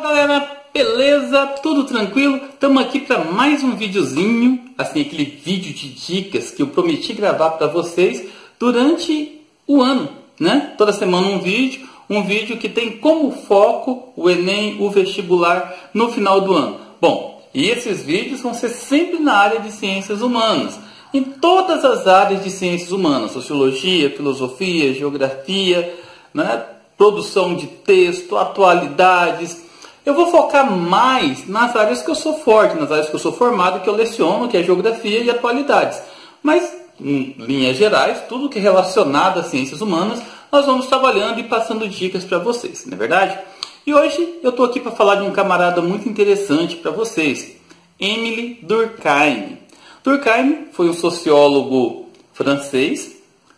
Galera, beleza? Tudo tranquilo? Estamos aqui para mais um videozinho, assim, aquele vídeo de dicas que eu prometi gravar para vocês durante o ano, né? Toda semana um vídeo que tem como foco o Enem, o vestibular no final do ano. Bom, e esses vídeos vão ser sempre na área de ciências humanas, em todas as áreas de ciências humanas, sociologia, filosofia, geografia, né? Produção de texto, atualidades. Eu vou focar mais nas áreas que eu sou forte, nas áreas que eu sou formado, que eu leciono, que é geografia e atualidades. Mas, em linhas gerais, tudo que é relacionado às ciências humanas, nós vamos trabalhando e passando dicas para vocês, não é verdade? E hoje eu estou aqui para falar de um camarada muito interessante para vocês, Émile Durkheim. Durkheim foi um sociólogo francês,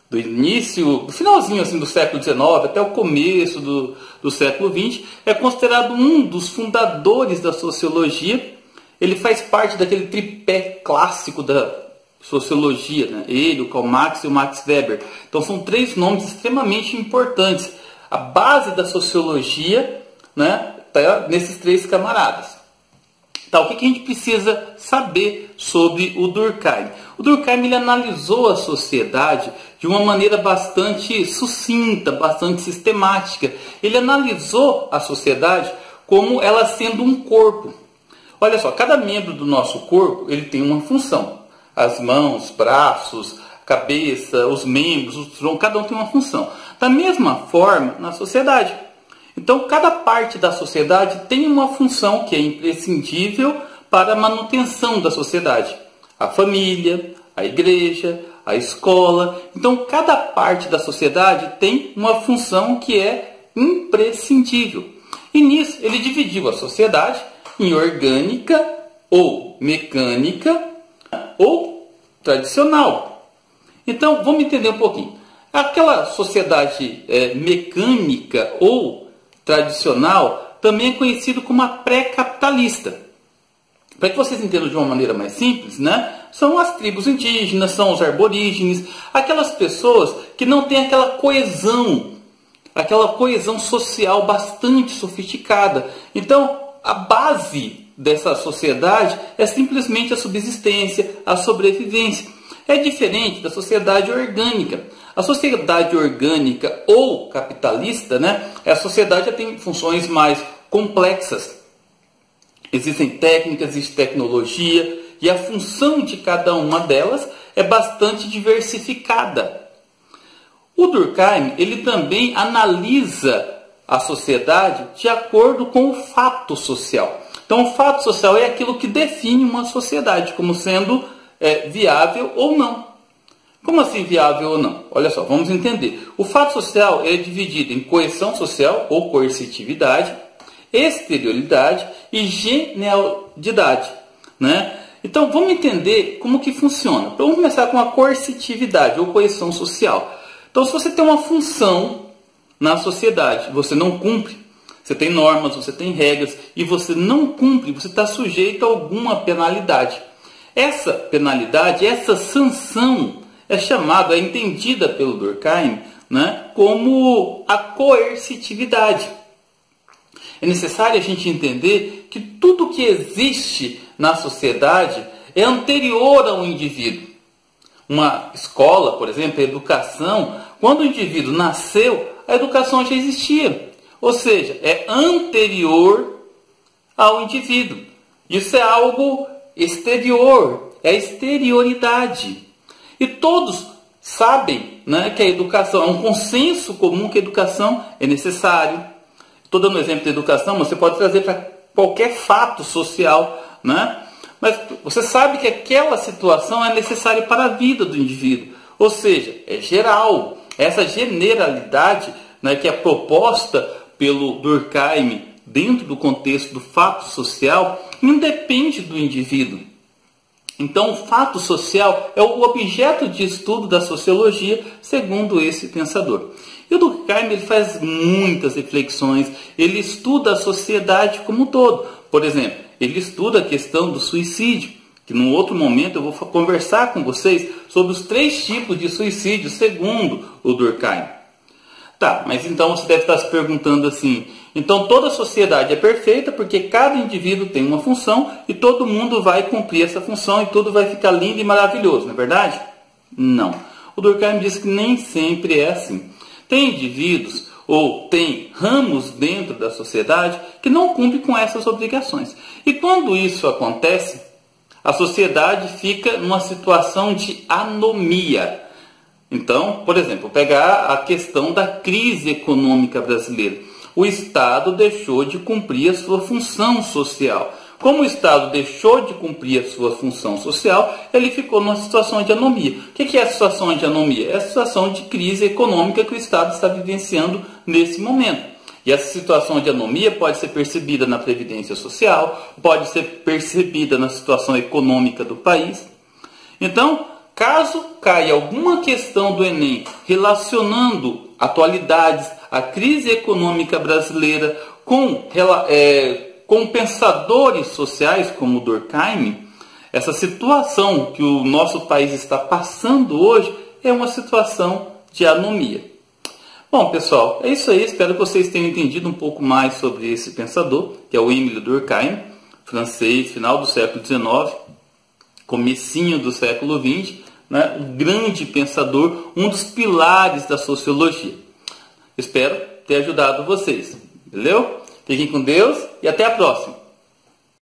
do finalzinho assim, do século XIX até o começo do século XX, é considerado um dos fundadores da sociologia. Ele faz parte daquele tripé clássico da sociologia, né? Ele, o Karl Marx e o Max Weber. Então são três nomes extremamente importantes. A base da sociologia, né, está nesses três camaradas. Tá, o que a gente precisa saber sobre o Durkheim? O Durkheim ele analisou a sociedade de uma maneira bastante sucinta, bastante sistemática. Ele analisou a sociedade como ela sendo um corpo. Olha só, cada membro do nosso corpo ele tem uma função. As mãos, braços, cabeça, os membros, o tronco, cada um tem uma função. Da mesma forma na sociedade. Então, cada parte da sociedade tem uma função que é imprescindível para a manutenção da sociedade. A família, a igreja, a escola. Então, cada parte da sociedade tem uma função que é imprescindível. E nisso, ele dividiu a sociedade em orgânica ou mecânica ou tradicional. Então, vamos entender um pouquinho. Aquela sociedade mecânica ou tradicional também é conhecido como a pré-capitalista. Para que vocês entendam de uma maneira mais simples, né? São as tribos indígenas, são os aborígenes, aquelas pessoas que não têm aquela coesão social bastante sofisticada. Então, a base dessa sociedade é simplesmente a subsistência, a sobrevivência. É diferente da sociedade orgânica. A sociedade orgânica ou capitalista, né, a sociedade já tem funções mais complexas. Existem técnicas, existe tecnologia, e a função de cada uma delas é bastante diversificada. O Durkheim ele também analisa a sociedade de acordo com o fato social. Então, o fato social é aquilo que define uma sociedade como sendo viável ou não. Como assim viável ou não? Olha só, vamos entender. O fato social é dividido em coerção social ou coercitividade, exterioridade e genialidade, né? Então vamos entender como que funciona. Então, vamos começar com a coercitividade ou coerção social. Então, se você tem uma função na sociedade, você não cumpre, você tem normas, você tem regras e você não cumpre, você está sujeito a alguma penalidade. Essa penalidade, essa sanção é entendida pelo Durkheim, né, como a coercitividade. É necessário a gente entender que tudo que existe na sociedade é anterior ao indivíduo. Uma escola, por exemplo, a educação, quando o indivíduo nasceu, a educação já existia. Ou seja, é anterior ao indivíduo. Isso é algo exterior, é a exterioridade. E todos sabem, né, que a educação é um consenso comum que a educação é necessária. Estou dando um exemplo de educação, mas você pode trazer para qualquer fato social, né? Mas você sabe que aquela situação é necessária para a vida do indivíduo. Ou seja, é geral. Essa generalidade, né, que é proposta pelo Durkheim dentro do contexto do fato social, independe do indivíduo. Então, o fato social é o objeto de estudo da sociologia, segundo esse pensador. E o Durkheim ele faz muitas reflexões, ele estuda a sociedade como um todo. Por exemplo, ele estuda a questão do suicídio, que num outro momento eu vou conversar com vocês sobre os 3 tipos de suicídio, segundo o Durkheim. Tá, mas então você deve estar se perguntando assim, Então toda a sociedade é perfeita porque cada indivíduo tem uma função e todo mundo vai cumprir essa função e tudo vai ficar lindo e maravilhoso, não é verdade? Não. O Durkheim diz que nem sempre é assim. Tem indivíduos ou tem ramos dentro da sociedade que não cumprem com essas obrigações. E quando isso acontece, a sociedade fica numa situação de anomia. Então, por exemplo, pegar a questão da crise econômica brasileira. O Estado deixou de cumprir a sua função social. Como o Estado deixou de cumprir a sua função social, ele ficou numa situação de anomia. O que é a situação de anomia? É a situação de crise econômica que o Estado está vivenciando nesse momento. E essa situação de anomia pode ser percebida na Previdência Social, pode ser percebida na situação econômica do país. Então, caso caia alguma questão do Enem relacionando atualidades, a crise econômica brasileira com pensadores sociais como Durkheim, essa situação que o nosso país está passando hoje é uma situação de anomia. Bom, pessoal, é isso aí. Espero que vocês tenham entendido um pouco mais sobre esse pensador, que é o Émile Durkheim, francês, final do século XIX, comecinho do século XX, né? Um grande pensador, um dos pilares da sociologia. Espero ter ajudado vocês. Valeu? Fiquem com Deus e até a próxima.